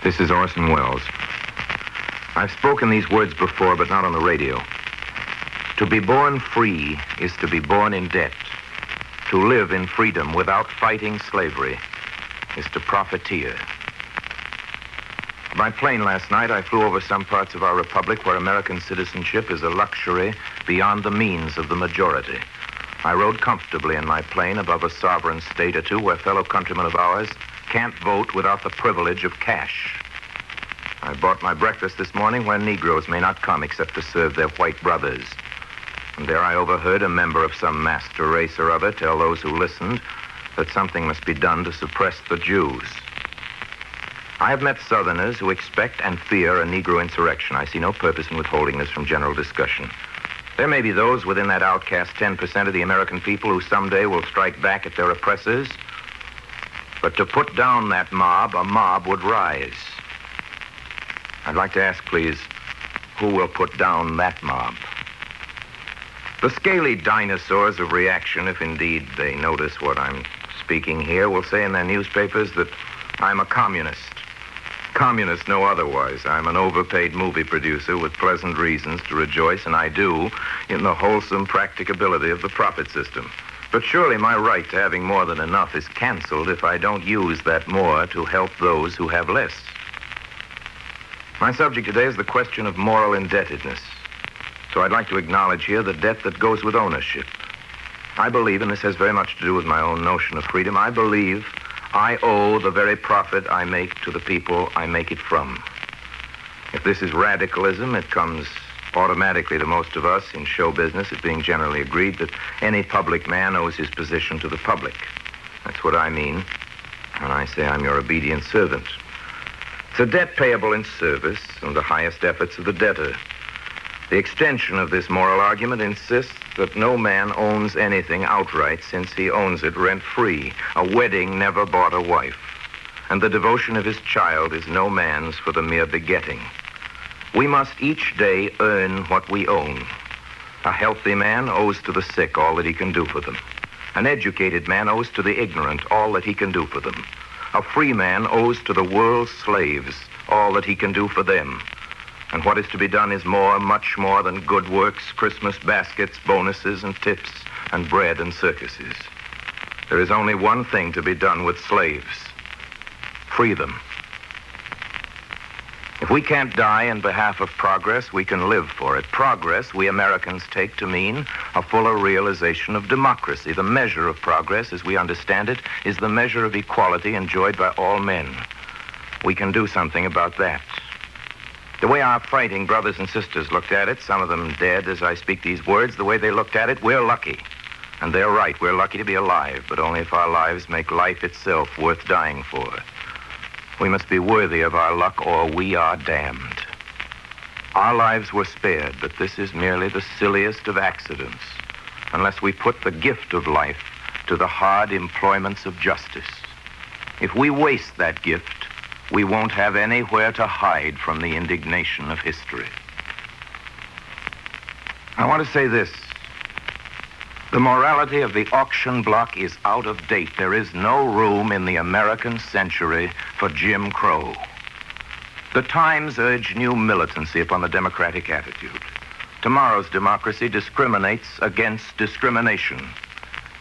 This is Orson Welles. I've spoken these words before, but not on the radio. To be born free is to be born in debt. To live in freedom without fighting slavery is to profiteer. By plane last night, I flew over some parts of our republic where American citizenship is a luxury beyond the means of the majority. I rode comfortably in my plane above a sovereign state or two where fellow countrymen of ours can't vote without the privilege of cash. I bought my breakfast this morning where Negroes may not come except to serve their white brothers. And there I overheard a member of some master race or other tell those who listened that something must be done to suppress the Jews. I have met Southerners who expect and fear a Negro insurrection. I see no purpose in withholding this from general discussion. There may be those within that outcast 10% of the American people who someday will strike back at their oppressors. But to put down that mob, a mob would rise. I'd like to ask, please, who will put down that mob? The scaly dinosaurs of reaction, if indeed they notice what I'm speaking here, will say in their newspapers that I'm a communist. Communists know otherwise. I'm an overpaid movie producer with pleasant reasons to rejoice, and I do, in the wholesome practicability of the profit system. But surely my right to having more than enough is canceled if I don't use that more to help those who have less. My subject today is the question of moral indebtedness. So I'd like to acknowledge here the debt that goes with ownership. I believe, and this has very much to do with my own notion of freedom, I believe I owe the very profit I make to the people I make it from. If this is radicalism, it comes automatically to most of us in show business, it being generally agreed that any public man owes his position to the public. That's what I mean when I say I'm your obedient servant. It's a debt payable in service and the highest efforts of the debtor. The extension of this moral argument insists that no man owns anything outright since he owns it rent-free. A wedding never bought a wife, and the devotion of his child is no man's for the mere begetting. We must each day earn what we own. A healthy man owes to the sick all that he can do for them. An educated man owes to the ignorant all that he can do for them. A free man owes to the world's slaves all that he can do for them. And what is to be done is more, much more than good works, Christmas baskets, bonuses and tips, and bread and circuses. There is only one thing to be done with slaves: free them. If we can't die in behalf of progress, we can live for it. Progress, we Americans take to mean a fuller realization of democracy. The measure of progress, as we understand it, is the measure of equality enjoyed by all men. We can do something about that. The way our fighting brothers and sisters looked at it, some of them dead as I speak these words, the way they looked at it, we're lucky. And they're right, we're lucky to be alive, but only if our lives make life itself worth dying for. We must be worthy of our luck or we are damned. Our lives were spared, but this is merely the silliest of accidents, unless we put the gift of life to the hard employments of justice. If we waste that gift, we won't have anywhere to hide from the indignation of history. I want to say this. The morality of the auction block is out of date. There is no room in the American century for Jim Crow. The times urge new militancy upon the democratic attitude. Tomorrow's democracy discriminates against discrimination.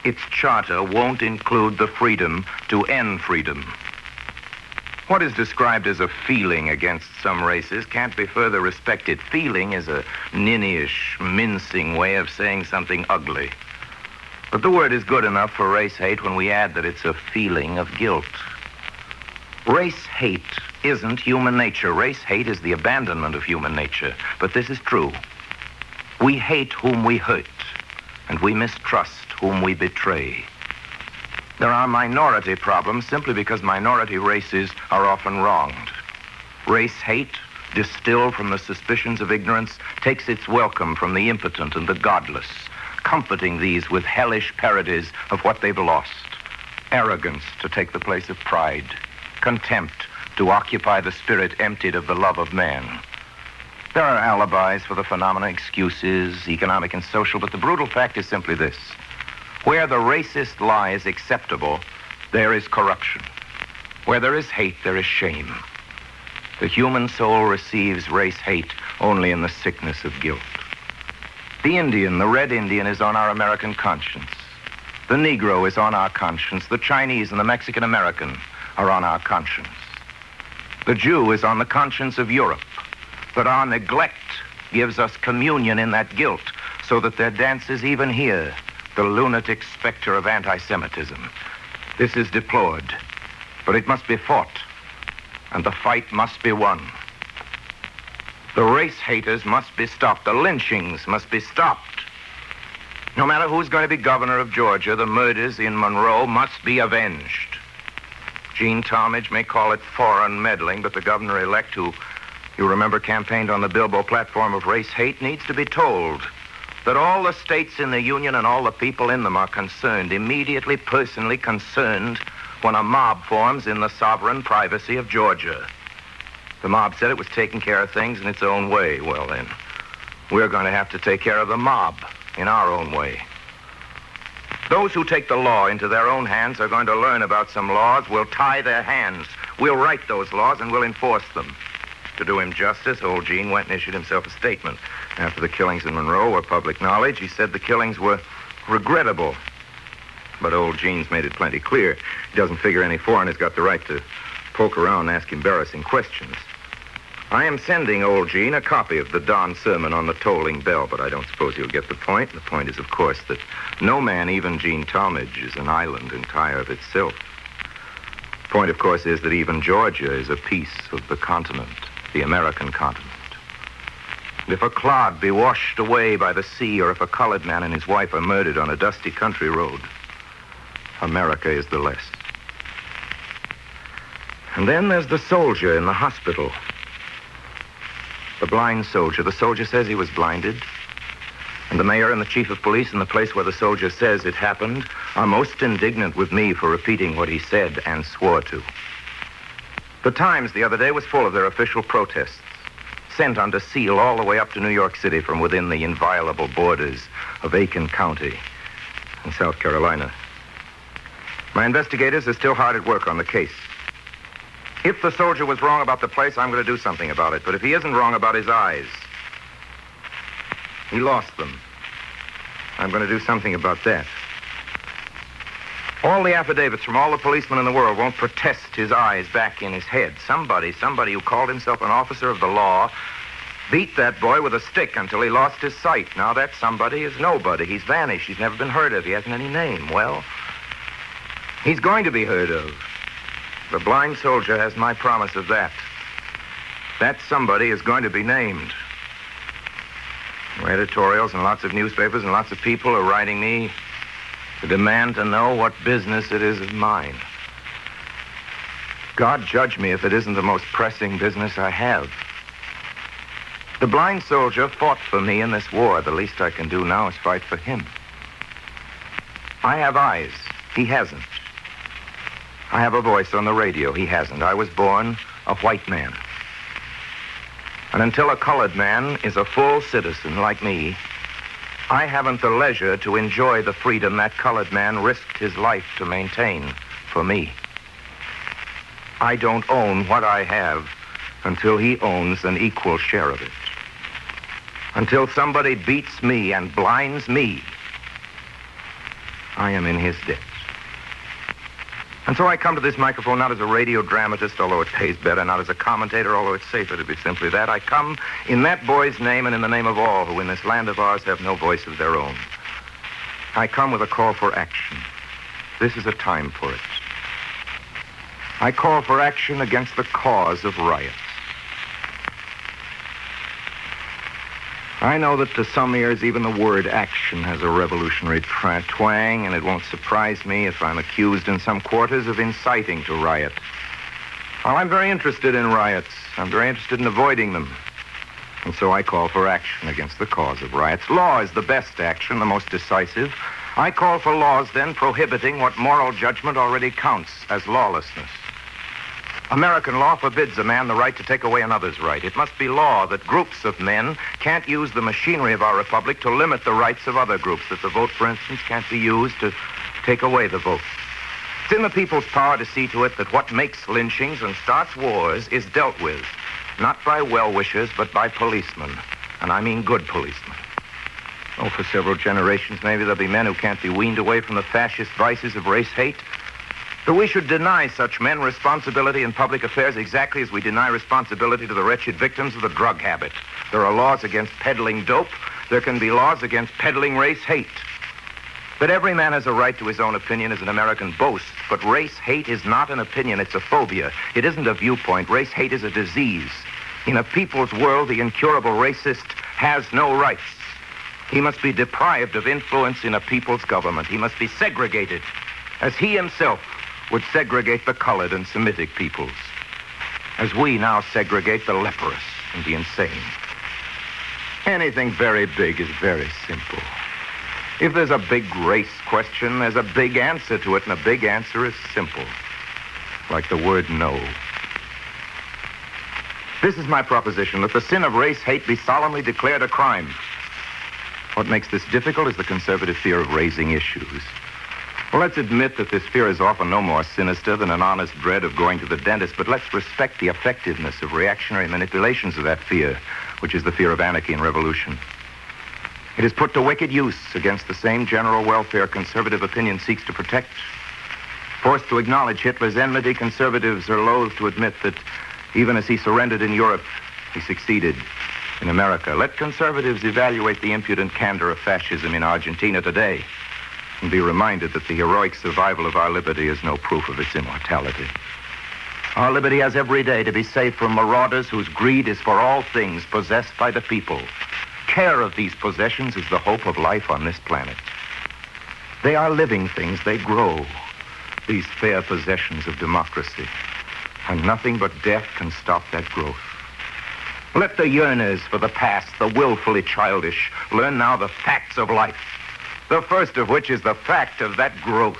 Its charter won't include the freedom to end freedom. What is described as a feeling against some races can't be further respected. Feeling is a ninnyish, mincing way of saying something ugly. But the word is good enough for race hate when we add that it's a feeling of guilt. Race hate isn't human nature. Race hate is the abandonment of human nature. But this is true. We hate whom we hurt, and we mistrust whom we betray. There are minority problems simply because minority races are often wronged. Race hate, distilled from the suspicions of ignorance, takes its welcome from the impotent and the godless, comforting these with hellish parodies of what they've lost. Arrogance to take the place of pride. Contempt to occupy the spirit emptied of the love of man. There are alibis for the phenomena, excuses, economic and social, but the brutal fact is simply this. Where the racist lie is acceptable, there is corruption. Where there is hate, there is shame. The human soul receives race hate only in the sickness of guilt. The Indian, the red Indian, is on our American conscience. The Negro is on our conscience. The Chinese and the Mexican American are on our conscience. The Jew is on the conscience of Europe. But our neglect gives us communion in that guilt, so that there dances even here the lunatic specter of anti-Semitism. This is deplored, but it must be fought, and the fight must be won. The race haters must be stopped. The lynchings must be stopped. No matter who's going to be governor of Georgia, the murders in Monroe must be avenged. Gene Talmadge may call it foreign meddling, but the governor-elect who, you remember, campaigned on the Bilbo platform of race hate needs to be told that all the states in the Union and all the people in them are concerned, immediately, personally concerned, when a mob forms in the sovereign privacy of Georgia. The mob said it was taking care of things in its own way. Well, then, we're going to have to take care of the mob in our own way. Those who take the law into their own hands are going to learn about some laws. We'll tie their hands. We'll write those laws and we'll enforce them. To do him justice, old Gene went and issued himself a statement. After the killings in Monroe were public knowledge, he said the killings were regrettable. But old Gene's made it plenty clear. He doesn't figure any foreigner's got the right to poke around and ask embarrassing questions. I am sending old Gene a copy of the Don sermon on the tolling bell, but I don't suppose he'll get the point. The point is, of course, that no man, even Gene Talmadge, is an island entire of itself. The point, of course, is that even Georgia is a piece of the continent, the American continent. And if a clod be washed away by the sea, or if a colored man and his wife are murdered on a dusty country road, America is the less. And then there's the soldier in the hospital. The blind soldier. The soldier says he was blinded. And the mayor and the chief of police in the place where the soldier says it happened are most indignant with me for repeating what he said and swore to. The Times the other day was full of their official protests, sent under seal all the way up to New York City from within the inviolable borders of Aiken County in South Carolina. My investigators are still hard at work on the case. If the soldier was wrong about the place, I'm going to do something about it. But if he isn't wrong about his eyes, he lost them. I'm going to do something about that. All the affidavits from all the policemen in the world won't protest his eyes back in his head. Somebody who called himself an officer of the law beat that boy with a stick until he lost his sight. Now that somebody is nobody. He's vanished. He's never been heard of. He hasn't any name. Well, he's going to be heard of. The blind soldier has my promise of that. That somebody is going to be named. Editorials and lots of newspapers and lots of people are writing me to demand to know what business it is of mine. God judge me if it isn't the most pressing business I have. The blind soldier fought for me in this war. The least I can do now is fight for him. I have eyes. He hasn't. I have a voice on the radio. He hasn't. I was born a white man. And until a colored man is a full citizen like me, I haven't the leisure to enjoy the freedom that colored man risked his life to maintain for me. I don't own what I have until he owns an equal share of it. Until somebody beats me and blinds me, I am in his debt. And so I come to this microphone not as a radio dramatist, although it pays better, not as a commentator, although it's safer to be simply that. I come in that boy's name and in the name of all who in this land of ours have no voice of their own. I come with a call for action. This is a time for it. I call for action against the cause of riots. I know that to some ears, even the word action has a revolutionary twang, and it won't surprise me if I'm accused in some quarters of inciting to riot. Well, I'm very interested in riots. I'm very interested in avoiding them. And so I call for action against the cause of riots. Law is the best action, the most decisive. I call for laws, then, prohibiting what moral judgment already counts as lawlessness. American law forbids a man the right to take away another's right. It must be law that groups of men can't use the machinery of our republic to limit the rights of other groups, that the vote, for instance, can't be used to take away the vote. It's in the people's power to see to it that what makes lynchings and starts wars is dealt with not by well-wishers, but by policemen. And I mean good policemen. Oh, for several generations, maybe there'll be men who can't be weaned away from the fascist vices of race hate. But we should deny such men responsibility in public affairs exactly as we deny responsibility to the wretched victims of the drug habit. There are laws against peddling dope. There can be laws against peddling race hate. That every man has a right to his own opinion is an American boast, but race hate is not an opinion, it's a phobia. It isn't a viewpoint. Race hate is a disease. In a people's world, the incurable racist has no rights. He must be deprived of influence in a people's government. He must be segregated, as he himself would segregate the colored and Semitic peoples, as we now segregate the leprous and the insane. Anything very big is very simple. If there's a big race question, there's a big answer to it, and a big answer is simple, like the word no. This is my proposition, that the sin of race hate be solemnly declared a crime. What makes this difficult is the conservative fear of raising issues. Well, let's admit that this fear is often no more sinister than an honest dread of going to the dentist, but let's respect the effectiveness of reactionary manipulations of that fear, which is the fear of anarchy and revolution. It is put to wicked use against the same general welfare conservative opinion seeks to protect. Forced to acknowledge Hitler's enmity, conservatives are loath to admit that even as he surrendered in Europe, he succeeded in America. Let conservatives evaluate the impudent candor of fascism in Argentina today and be reminded that the heroic survival of our liberty is no proof of its immortality. Our liberty has every day to be safe from marauders whose greed is for all things possessed by the people. Care of these possessions is the hope of life on this planet. They are living things. They grow, these fair possessions of democracy. And nothing but death can stop that growth. Let the yearners for the past, the willfully childish, learn now the facts of life. The first of which is the fact of that growth.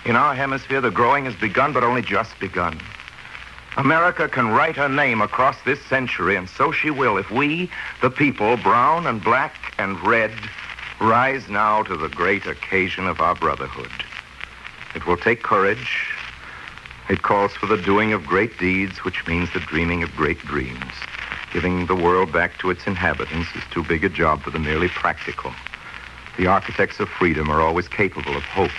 In our hemisphere, the growing has begun, but only just begun. America can write her name across this century, and so she will if we, the people, brown and black and red, rise now to the great occasion of our brotherhood. It will take courage. It calls for the doing of great deeds, which means the dreaming of great dreams. Giving the world back to its inhabitants is too big a job for the merely practical. The architects of freedom are always capable of hope.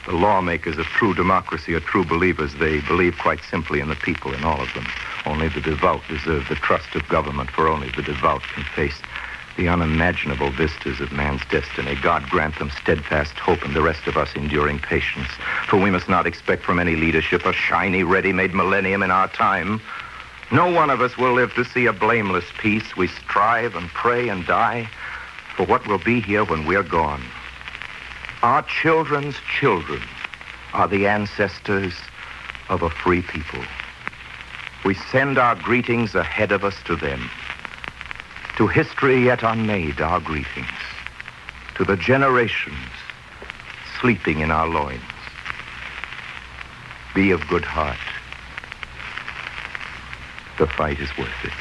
The lawmakers of true democracy are true believers. They believe quite simply in the people, in all of them. Only the devout deserve the trust of government, for only the devout can face the unimaginable vistas of man's destiny. God grant them steadfast hope and the rest of us enduring patience. For we must not expect from any leadership a shiny, ready-made millennium in our time. No one of us will live to see a blameless peace. We strive and pray and die for what will be here when we're gone. Our children's children are the ancestors of a free people. We send our greetings ahead of us to them. To history yet unmade, our greetings. To the generations sleeping in our loins. Be of good heart. The fight is worth it.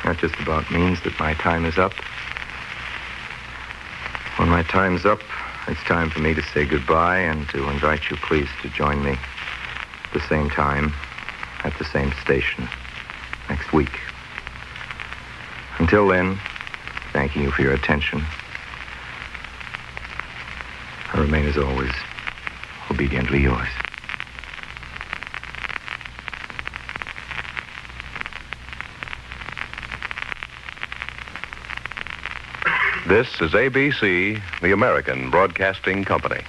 That just about means that my time is up. When my time's up, it's time for me to say goodbye and to invite you, please, to join me at the same time, at the same station, next week. Until then, thanking you for your attention. I remain, as always, obediently yours. This is ABC, the American Broadcasting Company.